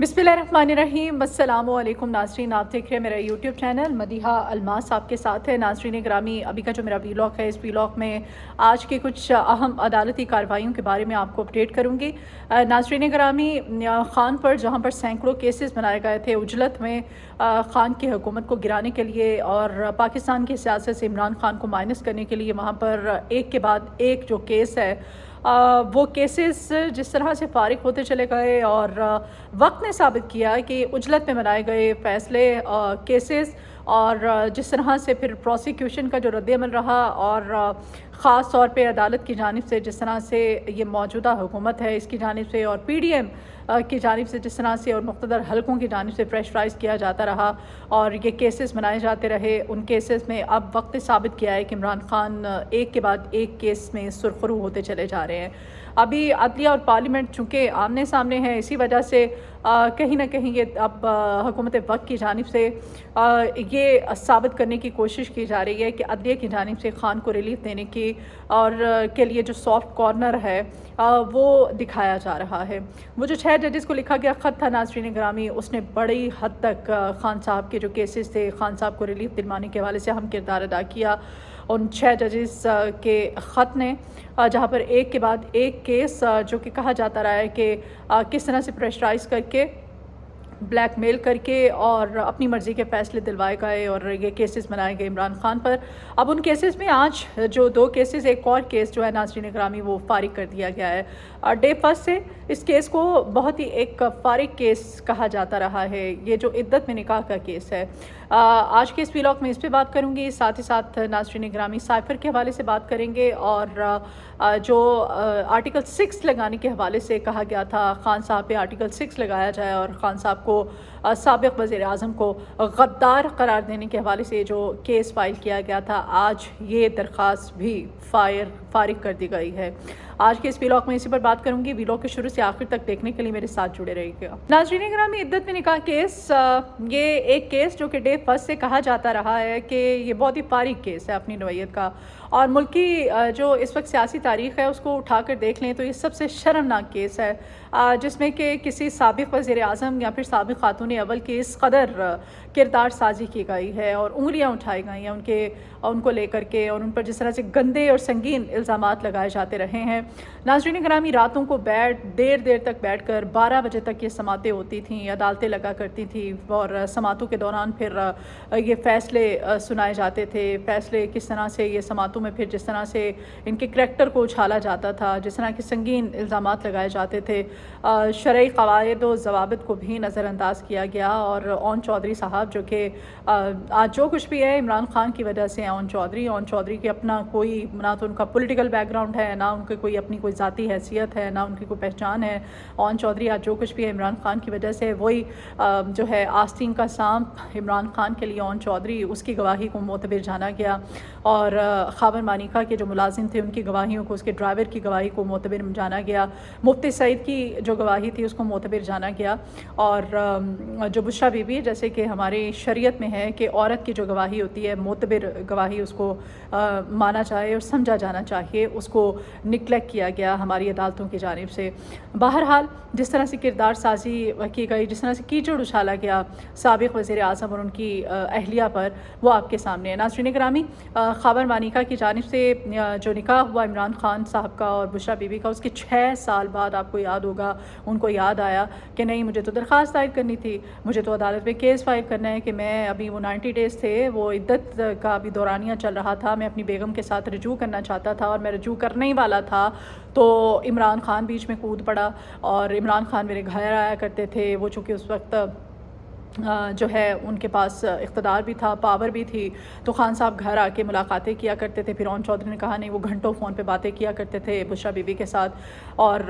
बिस्मिल्लाहिर्रहमानिर्रहीम। अस्सलामुअलैकुम नाज़रीन, आप देख रहे हैं मेरा यूट्यूब चैनल। मदीहा अल्मास आपके साथ है। नाज़रीन ग्रामी, अभी का जो मेरा वीलॉग है, इस वीलॉग में आज की कुछ अहम अदालती कार्रवाइयों के बारे में आपको अपडेट करूँगी। नाज़रीन ग्रामी, ख़ान पर जहाँ पर सैकड़ों केसेस बनाए गए थे उजलत में ख़ान की हुकूमत को गिराने के लिए और पाकिस्तान की सियासत से इमरान ख़ान को माइनस करने के लिए, वहाँ पर एक के बाद एक जो केस है वो केसेस जिस तरह से फारिग होते चले गए और वक्त ने साबित किया कि उजलत में बनाए गए फ़ैसले, केसेस और जिस तरह से फिर प्रोसिक्यूशन का जो रद्द-ए-अमल रहा और ख़ास तौर पे अदालत की जानिब से जिस तरह से ये मौजूदा हुकूमत है इसकी जानिब से और PDM की जानिब से जिस तरह से और मुख्तदर हलकों की जानिब से प्रेशराइज़ किया जाता रहा और ये केसेस बनाए जाते रहे, उन केसेस में अब वक्त ने साबित किया है कि इमरान ख़ान एक के बाद एक केस में सुरखरू होते चले जा रहे हैं। अभी अदलिया और पार्लियामेंट चूँकि आमने सामने हैं, इसी वजह से कहीं ना कहीं ये अब हुकूमत वक्त की जानिब से ये साबित करने की कोशिश की जा रही है कि अदलिया की जानिब से ख़ान को रिलीफ देने की और के लिए जो सॉफ्ट कॉर्नर है वो दिखाया जा रहा है। वो जो 6 जजेस को लिखा गया ख़त था नाज़रीन ग्रामी, उसने बड़ी हद तक ख़ान साहब के जो केसेस थे, ख़ान साहब को रिलीफ दिलवाने के हवाले से अहम किरदार अदा किया। उन 6 जजेस के ख़त ने जहाँ पर एक के बाद एक केस जो कि कहा जाता रहा है कि किस तरह से प्रेशराइज़ करके, ब्लैकमेल करके और अपनी मर्ज़ी के फ़ैसले दिलवाए गए और ये केसेस बनाए गए इमरान ख़ान पर। अब उन केसेस में आज जो 2 केसेस, एक और केस जो है नाज़रीन ग्रामी वो फ़ारिग कर दिया गया है। डे फर्स्ट से इस केस को बहुत ही एक फ़ारिग केस कहा जाता रहा है, ये जो इद्दत में निकाह का केस है। आज के इस व्लॉग में इस पे बात करूँगी, साथ ही साथ नाज़रीन ग्रामी साइफ़र के हवाले से बात करेंगे और जो आर्टिकल 6 लगाने के हवाले से कहा गया था ख़ान साहब पे आर्टिकल 6 लगाया जाए और ख़ान साहब को साबिक़ वज़ीर आज़म को गद्दार करार देने के हवाले से जो केस फ़ाइल किया गया था, आज ये दरख्वास्त भी फ़ारिग कर दी गई है। आज के इस व्लॉग में इसी पर बात करूंगी। व्लॉग के शुरू से आखिर तक देखने के लिए मेरे साथ जुड़े रहिएगा। नाज़रीन ग्रामी, इद्दत में निकाह केस, ये एक केस जो कि डे फर्स्ट से कहा जाता रहा है कि ये बहुत ही फ़ारिग केस है अपनी नौइयत का और मुल्क की जो इस वक्त सियासी तारीख़ है उसको उठाकर देख लें तो ये सबसे शर्मनाक केस है जिसमें कि किसी साबिक़ वज़ीर आज़म या फिर साबिक़ खातून अव्वल की इस कदर किरदार साजी की गई है और उंगलियां उठाई गई हैं उनको लेकर के और उन पर जिस तरह से गंदे और संगीन इल्ज़ामात लगाए जाते रहे हैं। नाज़रीन ग्रामी, रातों को देर तक बैठकर 12 बजे तक ये समातें होती थीं, अदालतें लगा करती थी और समातों के दौरान फिर ये फ़ैसले सुनाए जाते थे। फ़ैसले किस तरह से ये समातों में फिर जिस तरह से इनके करैक्टर को उछाला जाता था, जिस तरह के संगीन इल्ज़ामात लगाए जाते थे, शरई क़वाइद व ज़वाबित को भी नज़रअंदाज किया गया और ओन चौधरी साहब जो कि आज जो कुछ भी है इमरान ख़ान की वजह से ओन चौधरी के अपना कोई, ना तो उनका पॉलिटिकल बैकग्राउंड है, ना उनके कोई अपनी कोई ज़ाती हैसियत है, ना उनकी कोई पहचान है। ओन चौधरी आज जो कुछ भी है इमरान ख़ान की वजह से, वही जो है आस्तीन का सांप इमरान ख़ान के लिए ओन चौधरी, उसकी गवाही को मोतबर जाना गया और ख़ाबर मानिका के जो मुलाजिम थे उनकी गवाहियों को, उसके ड्राइवर की गवाही को मोतबर जाना गया। मुफ्ती सईद की जो गवाही थी उसको मोतबर जाना गया और जो बुशरा बीबी, जैसे कि हमारी शरीयत में है कि औरत की जो गवाही होती है मोतबर गवाही, उसको माना जाए और समझा जाना चाहिए, उसको निगलेक्ट किया गया हमारी अदालतों की जानिब से। बहरहाल जिस तरह से किरदार साजी की गई, जिस तरह से कीचड़ उछाला गया साबिक़ वज़ीर आज़म और उनकी अहलिया पर, वो आपके सामने है। नाज़रीन ग्रामी, ख़ाबर मानिका की जानिब से जो निकाह हुआ इमरान ख़ान साहब का और बुशरा बीबी का, उसके 6 साल बाद आपको याद होगा उनको याद आया कि नहीं, मुझे तो दरख्वास्त दायर करनी थी, मुझे तो अदालत में केस फाइल करना है कि मैं अभी, वो 90 डेज़ थे, वो इद्दत का अभी दौरानिया चल रहा था, मैं अपनी बेगम के साथ रजू करना चाहता था और मैं रजू करने ही वाला था तो इमरान ख़ान बीच में कूद पड़ा और इमरान ख़ान मेरे घर आया करते थे। वो चूँकि उस वक्त जो है उनके पास इक़्तिदार भी था, पावर भी थी, तो ख़ान साहब घर आके मुलाकातें किया करते थे। फिर ओन चौधरी ने कहा नहीं, वो घंटों फ़ोन पे बातें किया करते थे बुशरा बीबी के साथ और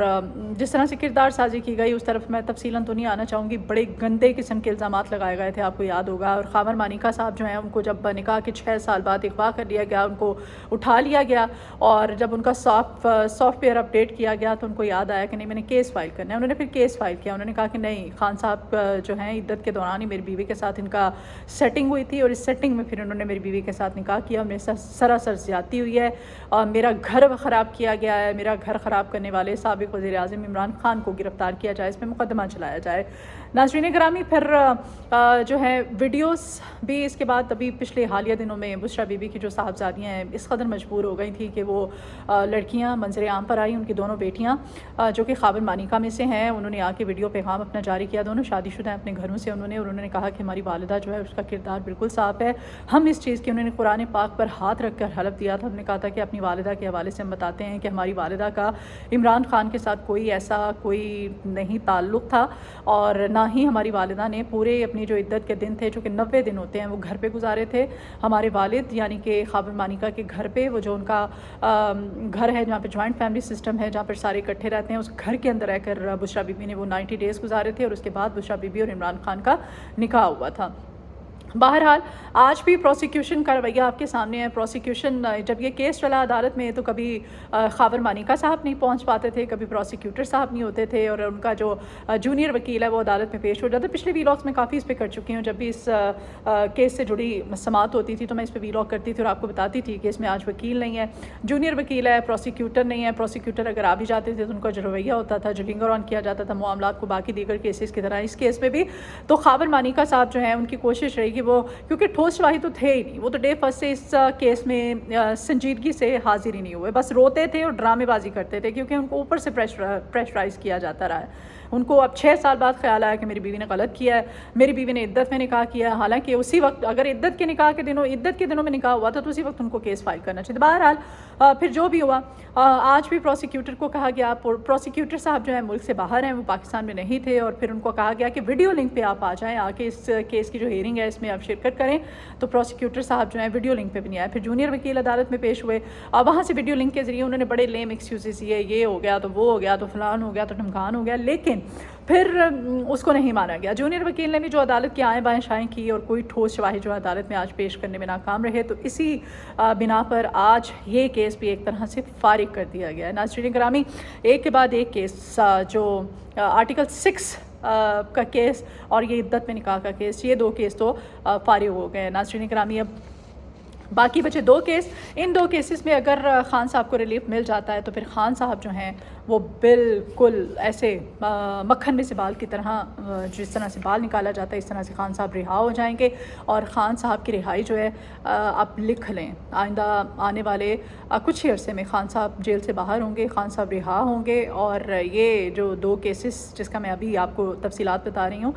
जिस तरह से किरदार साजी की गई उस तरफ मैं तफसीलन तो नहीं आना चाहूँगी। बड़े गंदे किस्म के इल्ज़ामात लगाए गए थे, आपको याद होगा। और ख़ाबर मानिका साहब जो हैं उनको जब निकाह के 6 साल बाद अगवा कर लिया गया, उनको उठा लिया गया और जब उनका सॉफ्टवेयर अपडेट किया गया तो उनको याद आया कि नहीं, मैंने केस फाइल करना है। उन्होंने फिर केस फाइल किया। उन्होंने कहा कि नहीं, ख़ान साहब जो हैं इद्दत के दौरान ही मेरी बीवी के साथ इनका सेटिंग हुई थी और इस सेटिंग में फिर उन्होंने मेरी बीवी के साथ निकाह किया। मेरे साथ सरासर ज़्यादती हुई है और मेरा घर ख़राब किया गया है। मेरा घर ख़राब करने वाले साबिक़ वज़ीर आज़म इमरान ख़ान को गिरफ़्तार किया जाए, इस पर मुकदमा चलाया जाए। नाज़रीन ग्रामी, फिर जो है वीडियोस भी इसके बाद अभी पिछले हालिया दिनों में बुशरा बीबी की जो साहबजादियाँ हैं इस कदर मजबूर हो गई थी कि वो लड़कियाँ मंजर आम पर आई। उनकी दोनों बेटियाँ जो कि ख़ाबर मानिका में से हैं, उन्होंने आके वीडियो पैगाम अपना जारी किया। दोनों शादीशुदा हैं अपने घरों से उन्होंने कहा कि हमारी वालिदा जो है उसका किरदार बिल्कुल साफ़ है। हम इस चीज़ की, उन्होंने कुरान पाक पर हाथ रख कर हलफ दिया था। उन्होंने कहा था कि अपनी वालिदा के हवाले से हम बताते हैं कि हमारी वालिदा का इमरान खान के साथ कोई नहीं ताल्लुक़ था, और ना ही हमारी वालिदा ने पूरे अपनी जो इद्दत के दिन थे जो कि 90 दिन होते हैं वो घर पे गुजारे थे। हमारे वालिद यानी कि ख़ाबर मानिका के घर पे, वो जो उनका घर है जहाँ पे जॉइंट फैमिली सिस्टम है, जहाँ पर सारे इकट्ठे रहते हैं, उस घर के अंदर रहकर बुशरा बीबी ने वो 90 डेज़ गुजारे थे और उसके बाद बुशरा बीबी और इमरान खान का निकाह हुआ था। बहरहाल आज भी प्रोसिक्यूशन का रवैया आपके सामने है। प्रोसिक्यूशन जब ये केस चला अदालत में तो कभी ख़ाबर मानिका साहब नहीं पहुंच पाते थे, कभी प्रोसिक्यूटर साहब नहीं होते थे, और उनका जो जूनियर वकील है वो अदालत में पेश हो जाता। पिछले वीलॉग्स में काफ़ी इस पर कर चुकी हूँ। जब भी इस केस से जुड़ी समात होती थी तो मैं इस पर वीलॉग करती थी और आपको बताती थी कि इसमें आज वकील नहीं है, जूनियर वकील है, प्रोसिक्यूटर नहीं है। प्रोसिक्यूटर अगर आ भी जाते थे तो उनका जो रवैया होता था, जो लिंगर ऑन किया जाता था मामलात को बाकी दीगर केसेस की तरह, इस केस में भी तो ख़ाबर मानिका साहब जो है उनकी कोशिश रही कि वो, क्योंकि ठोस शवाही तो थे ही नहीं, वो तो डे फर्स्ट से इस केस में संजीदगी से हाजिर ही नहीं हुए, बस रोते थे और ड्रामेबाजी करते थे, क्योंकि उनको ऊपर से प्रेशराइज किया जाता रहा है। उनको अब 6 साल बाद ख्याल आया कि मेरी बीवी ने गलत किया है, मेरी बीवी ने इद्दत में निकाह किया है। हालांकि उसी वक्त अगर इद्दत के दिनों में निकाह हुआ था तो उसी वक्त उनको केस फाइल करना चाहिए। बहरहाल फिर जो भी हुआ, आज भी प्रोसिक्यूटर को कहा गया, प्रोसिक्यूटर साहब जो है मुल्क से बाहर हैं, वो पाकिस्तान में नहीं थे, और फिर उनको कहा गया कि वीडियो लिंक पे आप आ जाएं, आके इस केस की जो हियरिंग है इसमें आप शिरकत करें। तो प्रोसिक्यूटर साहब जो है वीडियो लिंक पे भी नहीं आए। फिर जूनियर वकील अदालत में पेश हुए, और वहाँ से वीडियो लिंक के ज़रिए उन्होंने बड़े लेम एक्सक्यूज़ दिए, ये हो गया तो वो हो गया तो फलान हो गया तो ढमकान हो गया, लेकिन फिर उसको नहीं माना गया। जूनियर वकील ने भी जो अदालत की आएँ बाएँ शाएँ की और कोई ठोस शवाही जो अदालत में आज पेश करने में नाकाम रहे, तो इसी बिना पर आज ये केस भी एक तरह से फारिग कर दिया गया है। नाज़रीन ग्रामी, एक के बाद एक केस, जो आर्टिकल 6 का केस और ये इद्दत में निकाह का केस, ये 2 केस तो फारिग हो गए। नाज़रीन ग्रामी, अब बाकी बचे 2 केस। इन 2 केसेस में अगर ख़ान साहब को रिलीफ मिल जाता है तो फिर ख़ान साहब जो हैं वो बिल्कुल ऐसे मक्खन में से बाल की तरह, जिस तरह से बाल निकाला जाता है इस तरह से ख़ान साहब रिहा हो जाएंगे। और ख़ान साहब की रिहाई जो है, आप लिख लें, आइंदा आने वाले कुछ ही अरसे में ख़ान साहब जेल से बाहर होंगे, ख़ान साहब रिहा होंगे। और ये जो 2 केसेस जिसका मैं अभी आपको तफसीलात बता रही हूँ,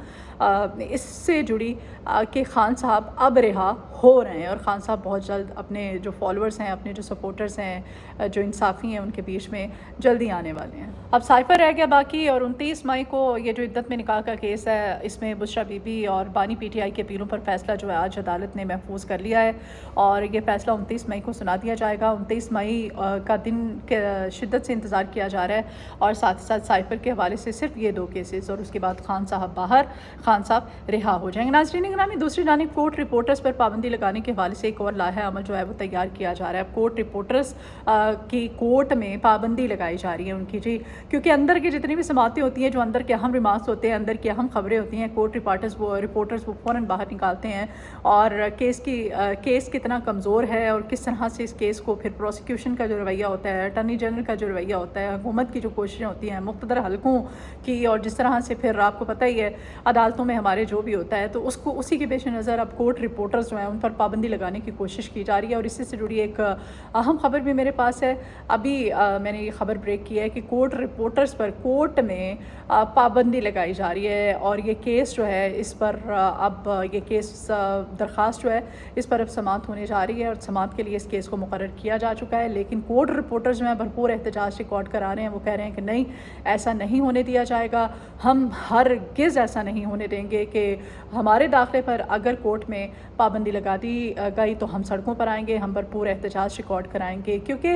इससे जुड़ी कि ख़ान साहब अब रिहा हो रहे हैं, और ख़ान साहब बहुत जल्द अपने जो फॉलोअर्स हैं, अपने जो सपोर्टर्स हैं, जो इंसाफ़ी हैं, उनके बीच में जल्दी आने वाले हैं। अब साइफर रह गया बाकी, और 29 मई को ये जो इद्दत में निकाह का केस है, इसमें बुशरा बीबी और बानी PTI के अपीलों पर फैसला जो है आज अदालत ने महफूज कर लिया है, और ये फ़ैसला 29 मई को सुना दिया जाएगा। 29 मई का दिन के शिद्दत से इंतज़ार किया जा रहा है, और साथ ही साथ साइफर के हवाले से सिर्फ ये 2 केसेस, और उसके बाद ख़ान साहब बाहर, ख़ान साहब रिहा हो जाएंगे। नाज़रीन ग्रामी, दूसरी जानिब कोर्ट रिपोर्टर्स पर पाबंदी लगाने के हवाले से एक और लाहा अमल जो है वो तैयार किया जा रहा है। कोर्ट रिपोर्टर्स की कोर्ट में पाबंदी लगाई जा रही है उनकी, जी, क्योंकि अंदर की जितनी भी समातें होती हैं, जो अंदर के अहम रिमार्क्स होते हैं, अंदर की अहम खबरें होती हैं, कोर्ट रिपोर्टर्स वो फ़ौरन बाहर निकालते हैं, और केस कितना कमज़ोर है और किस तरह से इस केस को फिर प्रोसिक्यूशन का जो रवैया होता है, अटॉर्नी जनरल का जो रवैया होता है, हुकूमत की जो कोशिशें होती हैं मुक़्तदर हलकों की, और जिस तरह से फिर आपको पता ही है अदालतों में हमारे जो भी होता है, तो उसको उसी के पेश नज़र अब कोर्ट रिपोर्टर्स जो हैं उन पर पाबंदी लगाने की कोशिश की जा रही है। और इससे से जुड़ी एक अहम खबर भी मेरे पास है, अभी मैंने ये खबर ब्रेक की है कि कोर्ट रिपोर्टर्स पर कोर्ट में पाबंदी लगाई जा रही है, और ये केस जो है इस पर अब ये केस दरख्वास्त जो है इस पर अब समात होने जा रही है, और समात के लिए इस केस को मुकर्रर किया जा चुका है। लेकिन कोर्ट रिपोर्टर्स जो हैं भरपूर एहतजाज रिकॉर्ड करा रहे हैं, वो कह रहे हैं कि नहीं, ऐसा नहीं होने दिया जाएगा, हम हरगिज़ ऐसा नहीं होने देंगे कि हमारे दाखिले पर अगर कोर्ट में पाबंदी लगा दी गई तो हम सड़कों पर आएंगे, हम भरपूर एहतजाज रिकॉर्ड कराएंगे, क्योंकि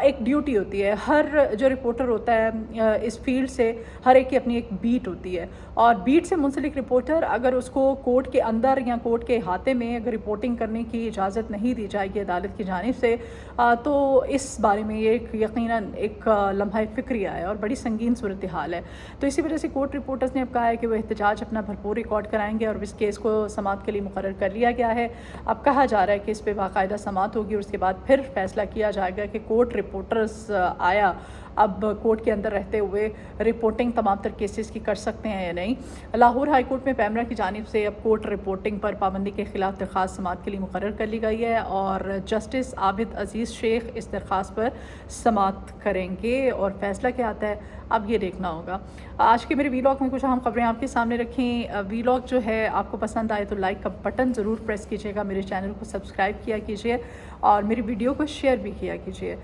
एक ड्यूटी होती है, हर जो रिपोर्टर होता है इस फील्ड से हर एक की अपनी एक बीट होती है, और बीट से मुंसलिक रिपोर्टर अगर उसको कोर्ट के अंदर या कोर्ट के अहाते में अगर रिपोर्टिंग करने की इजाज़त नहीं दी जाएगी अदालत की जानिब से, तो इस बारे में ये यकीनन एक लम्हा फ़िक्रिया है और बड़ी संगीन सूरत हाल है। तो इसी वजह से कोर्ट रिपोर्टर्स ने अब कहा है कि वो एहतजाज अपना भरपूर रिकॉर्ड कराएंगे, और इस केस को समात के लिए मुकर्रर कर लिया गया है। अब कहा जा रहा है कि इस पर बाकायदा समात होगी, और उसके बाद फिर फैसला किया जाएगा कि कोर्ट रिपोर्टर्स आया اب کورٹ کے اندر رہتے ہوئے رپورٹنگ تمام تر کیسز کی کر سکتے ہیں یا نہیں۔ لاہور ہائی کورٹ میں پیمرا کی جانب سے اب کورٹ رپورٹنگ پر پابندی کے خلاف درخواست سماعت کے لیے مقرر کر لی گئی ہے اور جسٹس عابد عزیز شیخ اس درخواست پر سماعت کریں گے اور فیصلہ کیا آتا ہے اب یہ دیکھنا ہوگا۔ آج کے میرے ویلاگ میں کچھ اہم خبریں آپ کے سامنے رکھیں۔ ویلاگ جو ہے آپ کو پسند آئے تو لائک کا بٹن ضرور پریس کیجیے گا، میرے چینل کو سبسکرائب کیا کیجیے اور میری ویڈیو کو شیئر بھی کیا کیجیے۔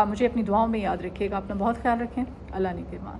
مجھے اپنی دعاؤں میں یاد رکھیے گا، اپنا بہت خیال رکھیں، اللہ نگہبان۔